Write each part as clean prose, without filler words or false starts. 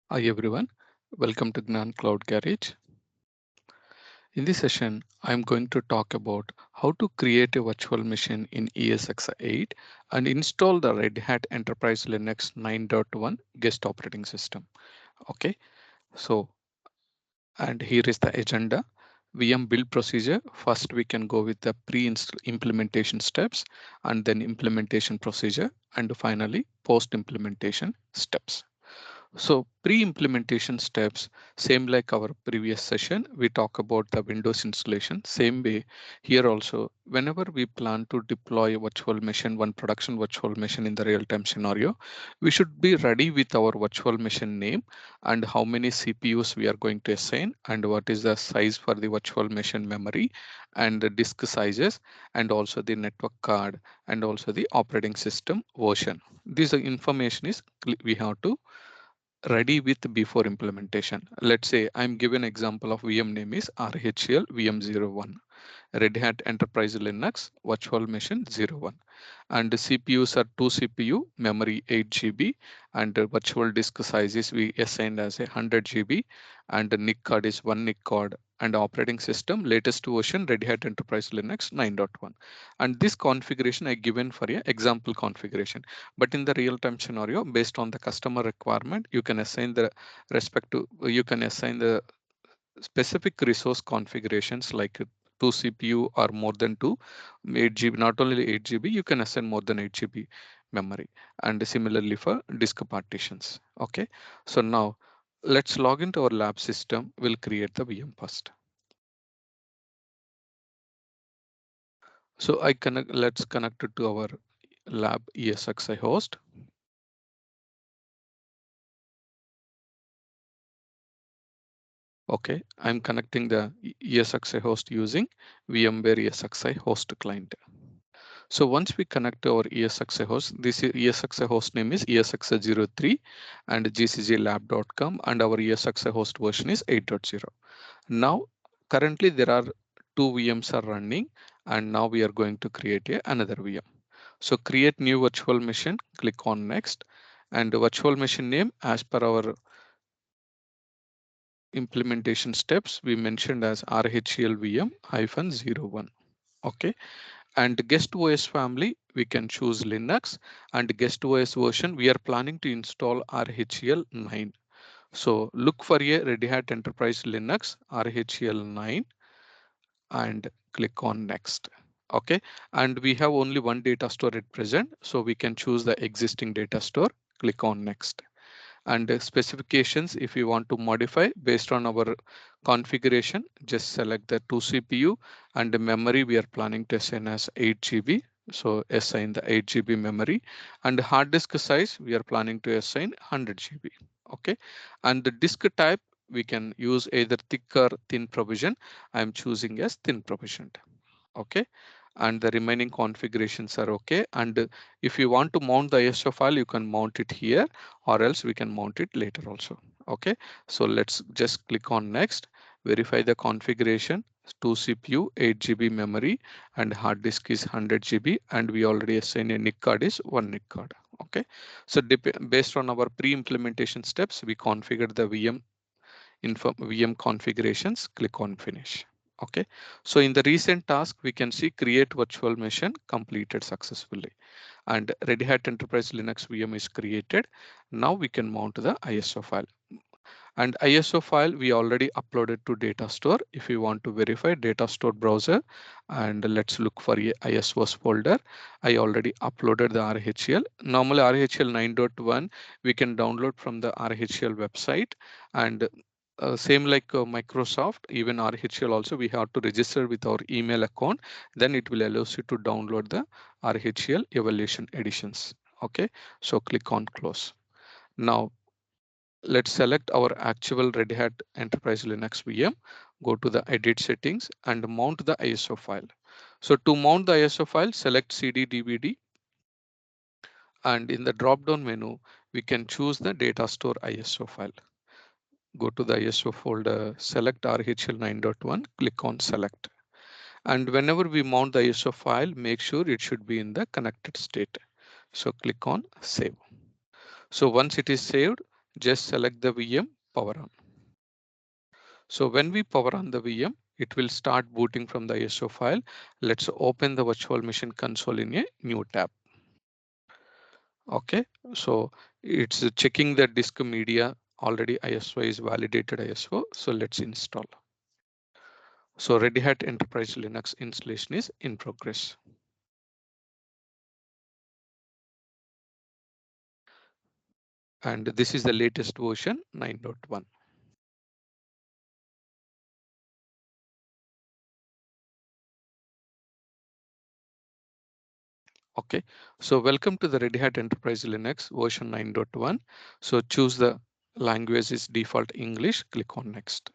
Hi everyone, welcome to Gnan Cloud Garage. In this session, I'm going to talk about how to create a virtual machine in ESXi 8 and install the Red Hat Enterprise Linux 9.1 guest operating system. Okay, so and here is the agenda. VM build procedure. First, we can go with the pre-implementation steps and then implementation procedure and finally post-implementation steps. So pre-implementation steps, same like our previous session, we talk about the Windows installation. Same way here also, whenever we plan to deploy a virtual machine, one production virtual machine in the real-time scenario, we should be ready with our virtual machine name and how many CPUs we are going to assign and what is the size for the virtual machine memory and the disk sizes and also the network card and also the operating system version. This information is we have to ready with before implementation. Let's say I'm given example of VM name is RHEL VM01, Red Hat Enterprise Linux Virtual Machine 01. And the CPUs are 2 CPU, memory 8 GB, and the virtual disk size is we assigned as a 100 GB, and the NIC card is 1 NIC card, and operating system latest version Red Hat Enterprise Linux 9.1. And this configuration I given for a example configuration. But in the real-time scenario, based on the customer requirement, you can assign the you can assign the specific resource configurations like 2 CPU or more than 2, 8 GB, not only 8 GB, you can assign more than 8 GB memory. And similarly for disk partitions. Okay, so now let's log into our lab system. We'll create the VM first. So let's connect it to our lab ESXi host. Okay, I'm connecting the ESXi host using VMware ESXi host client. So once we connect to our ESXi host, this ESXi host name is ESXi03 and gcglab.com and our ESXi host version is 8.0. Now, currently there are two VMs are running and now we are going to create another VM. So create new virtual machine, click on next and the virtual machine name as per our implementation steps we mentioned as RHEL VM-01. Okay, and guest OS family we can choose Linux and guest OS version we are planning to install RHEL 9. So look for a Red Hat Enterprise Linux RHEL 9 and click on next. Okay, and we have only one data store at present, so we can choose the existing data store, click on next. And the specifications, if you want to modify based on our configuration, just select the 2 CPU and the memory we are planning to assign as 8 GB. So assign the 8 GB memory and the hard disk size we are planning to assign 100 GB. Okay, and the disk type we can use either thick or thin provision. I'm choosing as thin provisioned. Okay, and the remaining configurations are okay. And if you want to mount the ISO file, you can mount it here or else we can mount it later also. Okay, so let's just click on next, verify the configuration, 2 CPU, 8 GB memory and hard disk is 100 GB and we already assigned a NIC card is 1 NIC card. Okay, so based on our pre-implementation steps, we configured the VM configurations, click on finish. Okay, so in the recent task, we can see create virtual machine completed successfully and Red Hat Enterprise Linux VM is created. Now we can mount the ISO file and ISO file we already uploaded to data store. If you want to verify data store browser and let's look for a ISOs folder. I already uploaded the RHEL. Normally RHEL 9.1 we can download from the RHEL website and same like Microsoft, even RHEL also we have to register with our email account. Then it will allow you to download the RHEL evaluation editions. Okay, so click on close. Now let's select our actual Red Hat Enterprise Linux VM, go to the edit settings and mount the ISO file. So to mount the ISO file, select CD DVD and in the drop down menu, we can choose the data store ISO file. Go to the ISO folder, select RHEL 9.1, click on select. And whenever we mount the ISO file, make sure it should be in the connected state. So click on save. So once it is saved, just select the VM, power on. So when we power on the VM, it will start booting from the ISO file. Let's open the virtual machine console in a new tab. Okay, so it's checking the disk media. Already ISO is validated ISO. So let's install. So Red Hat Enterprise Linux installation is in progress. And this is the latest version 9.1. Okay, so welcome to the Red Hat Enterprise Linux version 9.1. So choose the language is default English, click on next.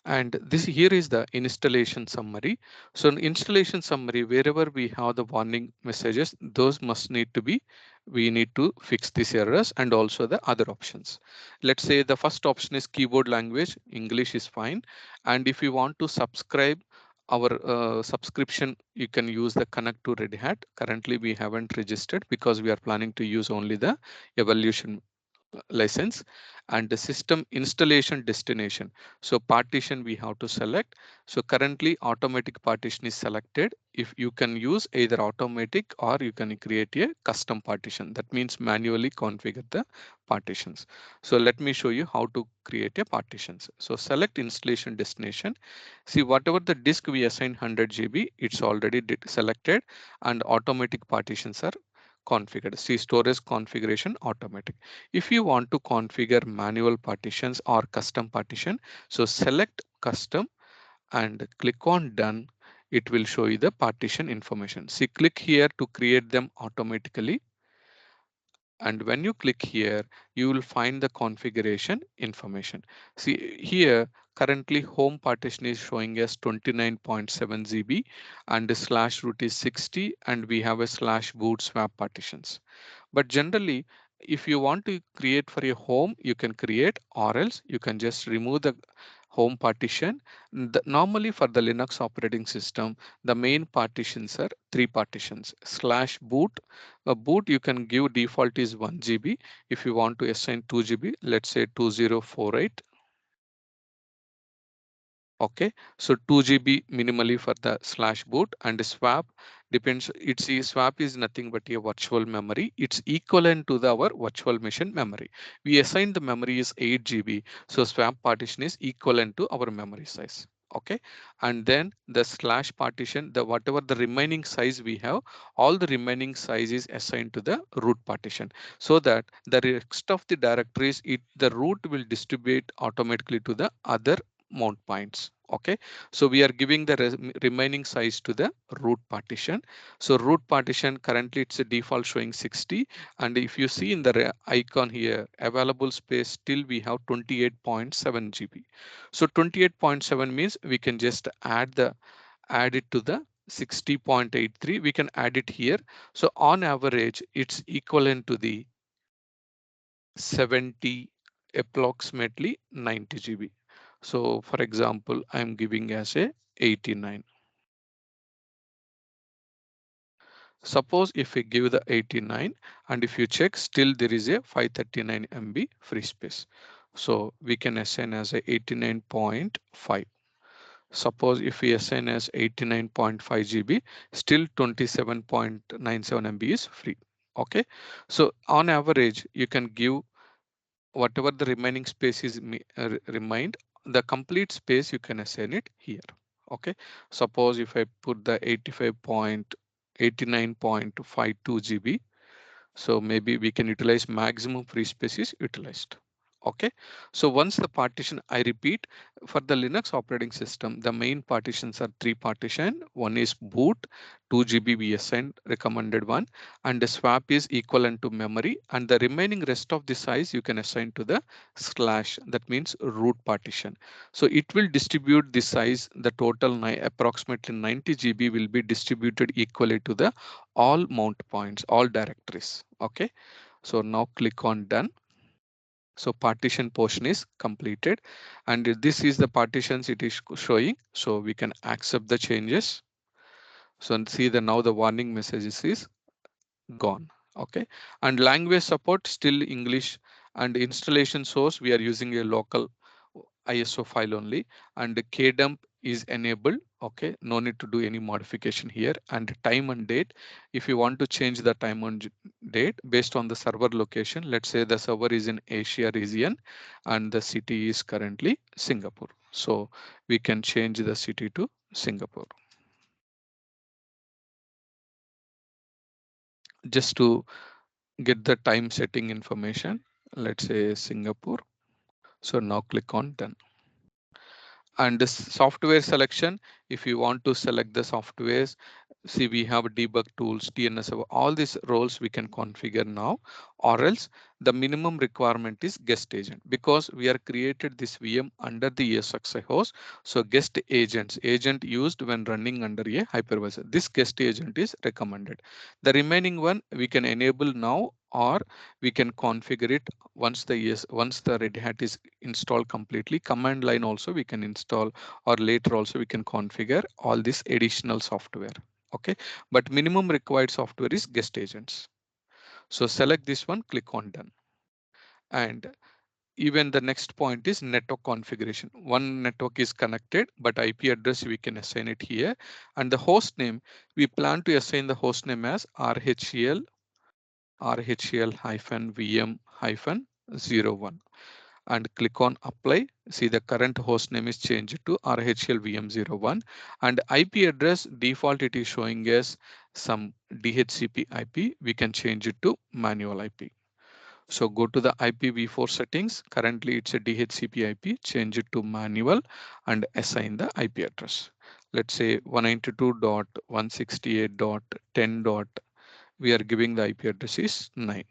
And this here is the installation summary. So in installation summary, wherever we have the warning messages, those must need to be, we need to fix these errors and also the other options. Let's say the first option is keyboard language, English is fine. And if you want to subscribe our subscription, you can use the connect to Red Hat. Currently, we haven't registered because we are planning to use only the evolution license. And the system installation destination. So partition we have to select. So currently automatic partition is selected. If you can use either automatic or you can create a custom partition. That means manually configure the partitions. So let me show you how to create a partitions. So select installation destination. See whatever the disk we assign 100 GB, it's already selected and automatic partitions are configured. See storage configuration automatic. If you want to configure manual partitions or custom partition, so select custom and click on done. It will show you the partition information. See, click here to create them automatically. And when you click here, you will find the configuration information. See here, currently home partition is showing as 29.7 GB and the slash root is 60 and we have a slash boot swap partitions. But generally, if you want to create for your home, you can create or else you can just remove the home partition. Normally for the Linux operating system, the main partitions are three partitions slash boot. A boot you can give default is 1 GB. If you want to assign 2 GB, let's say 2048. Okay, so 2 GB minimally for the slash boot and swap depends. It's a swap is nothing but a virtual memory. It's equivalent to our virtual machine memory. We assign the memory is 8 GB. So swap partition is equivalent to our memory size. Okay, and then the slash partition, the whatever the remaining size we have, all the remaining size is assigned to the root partition so that the rest of the directories, the root will distribute automatically to the other mount points. Okay, so we are giving the remaining size to the root partition. So root partition currently it's a default showing 60, and if you see in the icon here available space still we have 28.7 GB. So 28.7 means we can just add it to the 60.83. We can add it here. So on average it's equivalent to the 70, approximately 90 GB. So for example, I'm giving as a 89. Suppose if we give the 89 and if you check still there is a 539 MB free space. So we can assign as a 89.5. Suppose if we assign as 89.5 GB, still 27.97 MB is free. Okay, so on average you can give whatever the remaining space is remained, the complete space you can assign it here. Okay, suppose if I put the 85.89.52 GB, so maybe we can utilize maximum free space is utilized. Okay, so once the partition, I repeat, for the Linux operating system, the main partitions are three partition. One is boot, 2 GB we assign recommended one, and the swap is equivalent to memory, and the remaining rest of the size you can assign to the slash, that means root partition. So it will distribute the size, the total approximately 90 GB will be distributed equally to the all mount points, all directories. Okay, so now click on done. So partition portion is completed and this is the partitions it is showing. So we can accept the changes. So and see the now the warning messages is gone. Okay, and language support still English, and installation source we are using a local ISO file only, and the kdump is enabled. Okay, no need to do any modification here. And time and date, if you want to change the time and date based on the server location, let's say the server is in Asia region and the city is currently Singapore, so we can change the city to Singapore. Just to get the time setting information, let's say Singapore. So now click on done. And this software selection, if you want to select the softwares, see we have debug tools, DNS server, all these roles we can configure now, or else the minimum requirement is guest agent, because we are created this VM under the ESXi host. So guest agent used when running under a hypervisor, this guest agent is recommended. The remaining one we can enable now, or we can configure it once the Red Hat is installed completely. Command line also we can install, or later also we can configure all this additional software. Okay, but minimum required software is guest agents. So select this one, click on done. And even the next point is network configuration. One network is connected, but IP address we can assign it here. And the host name, we plan to assign the host name as RHEL RHEL-VM-01, and click on apply. See the current host name is changed to RHEL VM01, and IP address default it is showing as some DHCP IP. We can change it to manual IP. So go to the IPv4 settings. Currently it's a DHCP IP. Change it to manual and assign the IP address. Let's say 192.168.10. We are giving the IP address is 9.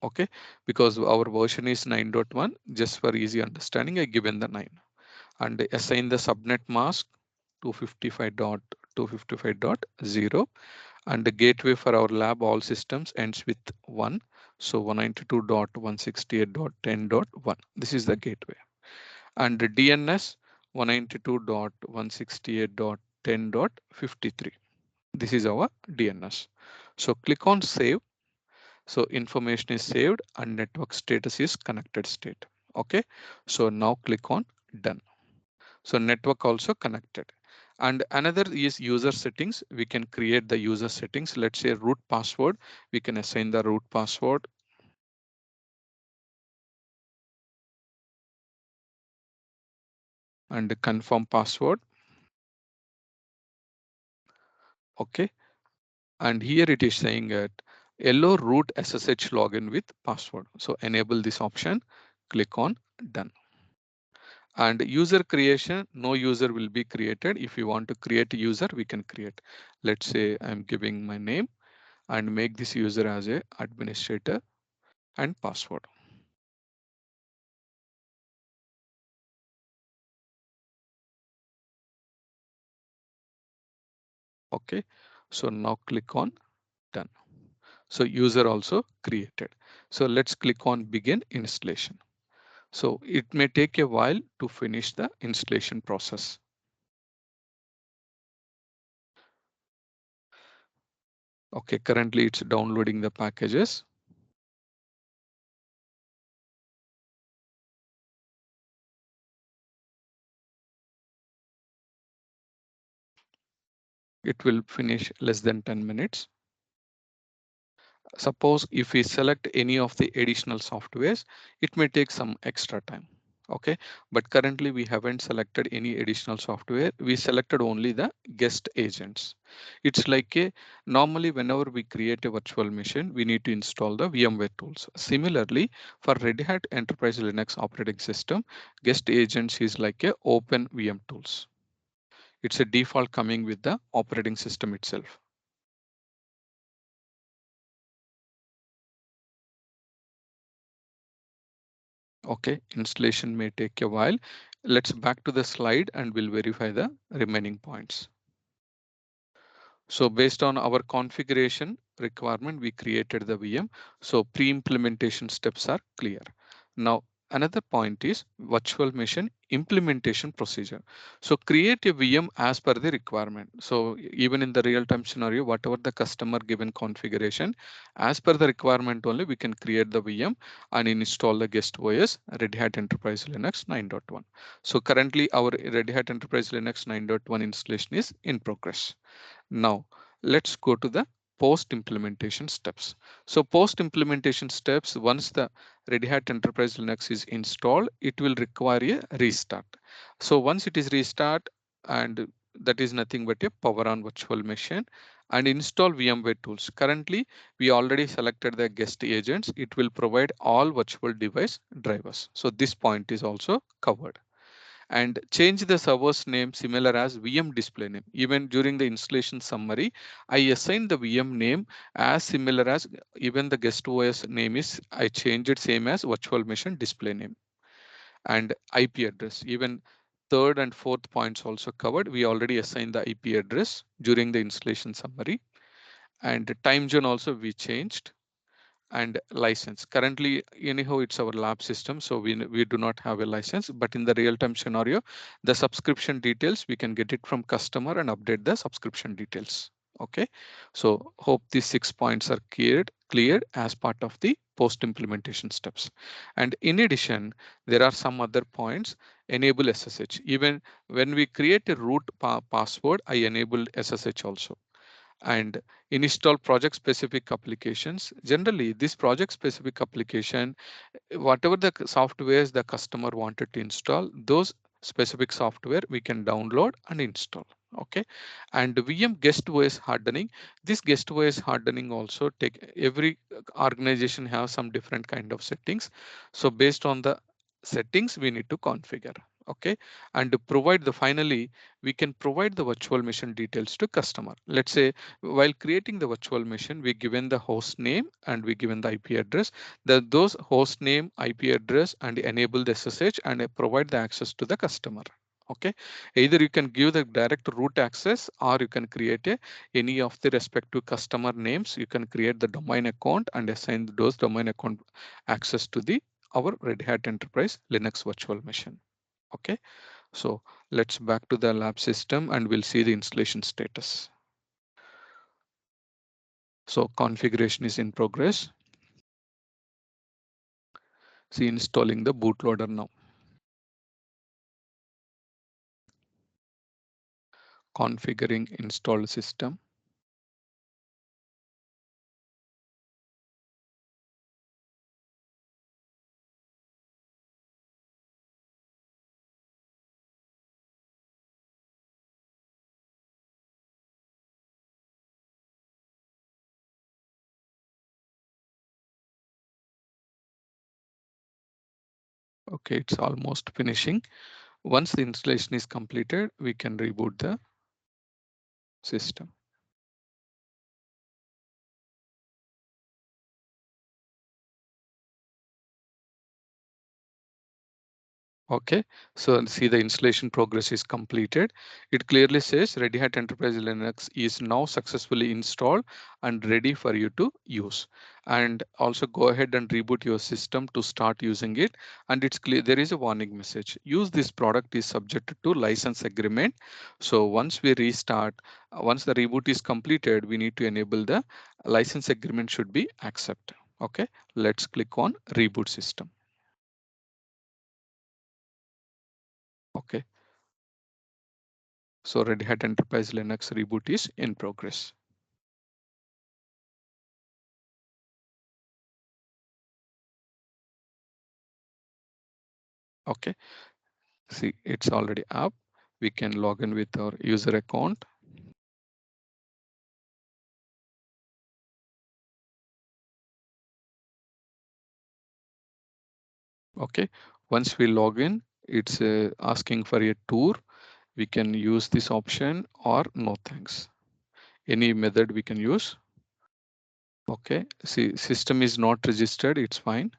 Okay, because our version is 9.1, just for easy understanding I given the 9, and assign the subnet mask 255.255.0, and the gateway for our lab all systems ends with 1, so 192.168.10.1, this is the gateway. And the DNS 192.168.10.53, this is our DNS. So click on save. So information is saved and network status is connected state. Okay, so now click on done. So network also connected. And another is user settings. We can create the user settings. Let's say root password. We can assign the root password. And the confirm password. Okay. And here it is saying that allow root SSH login with password. So enable this option. Click on done. And user creation, no user will be created. If you want to create a user, we can create. Let's say I'm giving my name and make this user as a administrator and password. Okay, so now click on done. So user also created. So let's click on begin installation. So it may take a while to finish the installation process. Okay, currently it's downloading the packages. It will finish less than 10 minutes. Suppose if we select any of the additional softwares, it may take some extra time. Okay, but currently we haven't selected any additional software. We selected only the guest agents. It's like a normally whenever we create a virtual machine, we need to install the VMware tools. Similarly, for Red Hat Enterprise Linux operating system, guest agents is like a open VM tools. It's a default coming with the operating system itself. Okay, installation may take a while. Let's back to the slide and we'll verify the remaining points. So based on our configuration requirement, we created the VM. So pre-implementation steps are clear. Now another point is virtual machine implementation procedure. So create a VM as per the requirement. So even in the real time scenario, whatever the customer given configuration, as per the requirement only, we can create the VM and install the guest OS Red Hat Enterprise Linux 9.1. So currently our Red Hat Enterprise Linux 9.1 installation is in progress. Now, let's go to the post implementation steps. So post implementation steps, once the Red Hat Enterprise Linux is installed, it will require a restart. So once it is restart, and that is nothing but a power on virtual machine and install VMware tools. Currently, we already selected the guest agents. It will provide all virtual device drivers. So this point is also covered, and change the server's name similar as VM display name. Even during the installation summary, I assign the VM name as similar as even the guest OS name is, I change it same as virtual machine display name. And IP address, even third and fourth points also covered. We already assigned the IP address during the installation summary, and the time zone also we changed, and license. Currently, anyhow, it's our lab system, so we do not have a license. But in the real-time scenario, the subscription details we can get it from customer and update the subscription details. Okay, so hope these 6 points are cleared as part of the post implementation steps. And in addition, there are some other points. Enable SSH. Even when we create a root password, I enable SSH also. And install project specific applications. Generally, this project specific application, whatever the softwares the customer wanted to install, those specific software we can download and install. Okay, and VM guest OS hardening. This guest OS hardening also take, every organization have some different kind of settings. So based on the settings we need to configure. Okay, and to provide the, finally we can provide the virtual machine details to customer. Let's say while creating the virtual machine, we given the host name and we given the IP address. Those host name, IP address, and enable the SSH and provide the access to the customer. Okay, either you can give the direct root access or you can create any of the respective customer names. You can create the domain account and assign those domain account access to the our Red Hat Enterprise Linux virtual machine. Okay, so let's back to the lab system and we'll see the installation status. So configuration is in progress. See, installing the bootloader now. Configuring installed system. Okay, it's almost finishing. Once the installation is completed, we can reboot the system. Okay, so see the installation progress is completed. It clearly says Red Hat Enterprise Linux is now successfully installed and ready for you to use. And also go ahead and reboot your system to start using it. And it's clear there is a warning message. Use this product is subject to license agreement. So once we restart, once the reboot is completed, we need to enable the license agreement should be accept. Okay, let's click on reboot system. Okay. So Red Hat Enterprise Linux reboot is in progress. Okay, see it's already up. We can log in with our user account. Okay, once we log in, it's asking for a tour. We can use this option or no thanks. Any method we can use. Okay, see system is not registered, it's fine.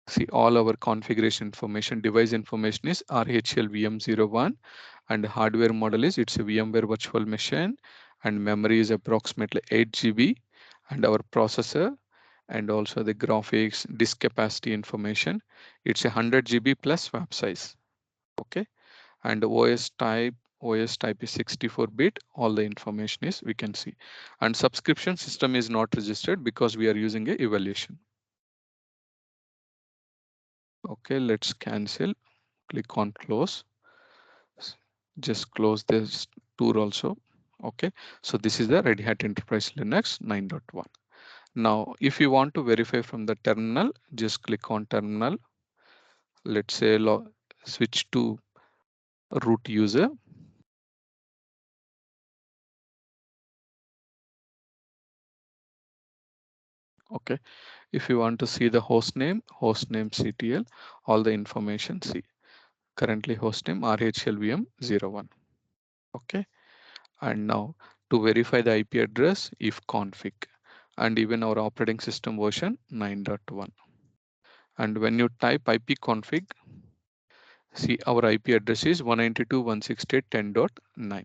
See all our configuration information, device information is RHEL VM01 and hardware model is it's a VMware virtual machine and memory is approximately 8 GB and our processor and also the graphics, disk capacity information. It's 100 GB plus swap size. Okay, and OS type is 64-bit. All the information is we can see, and subscription system is not registered because we are using a evaluation. Okay, let's cancel. Click on close. Just close this tour also. Okay, so this is the Red Hat Enterprise Linux 9.1. Now, if you want to verify from the terminal, just click on terminal. Let's say switch to root user. Okay, if you want to see the hostname CTL, all the information, see currently hostname RHEL VM 01. Okay, and now to verify the IP address, if config, and even our operating system version 9.1. And when you type ipconfig, see our IP address is 192.168.10.9.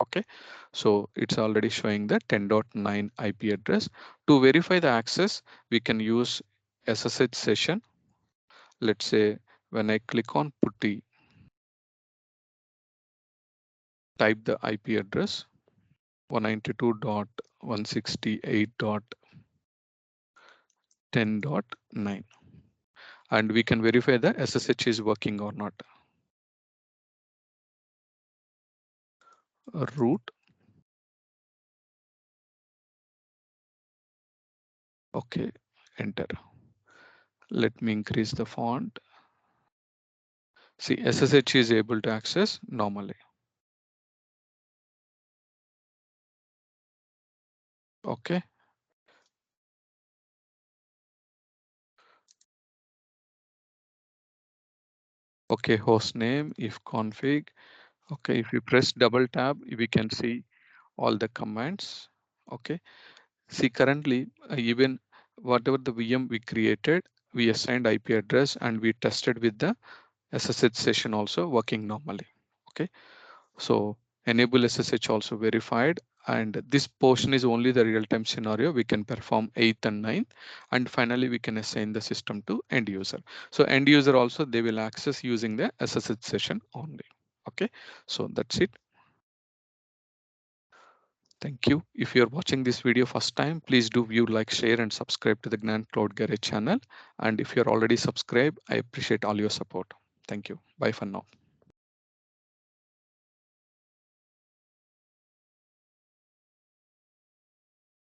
Okay, so it's already showing the 10.9 IP address. To verify the access, we can use SSH session. Let's say when I click on putty, type the IP address 192.168.10.9, and we can verify the SSH is working or not. Root. Okay, enter. Let me increase the font. See, SSH is able to access normally. Okay. Okay, host name, if config. Okay, if you press double tab, we can see all the commands. Okay, see currently even whatever the VM we created, we assigned IP address and we tested with the SSH session also working normally. Okay, so enable SSH also verified, and this portion is only the real-time scenario. We can perform 8th and 9th, and finally we can assign the system to end user. So end user also they will access using the SSH session only. Okay, so that's it. Thank you. If you're watching this video first time, please do view, like, share, and subscribe to the Gnan Cloud Garage channel. And if you're already subscribed, I appreciate all your support. Thank you. Bye for now.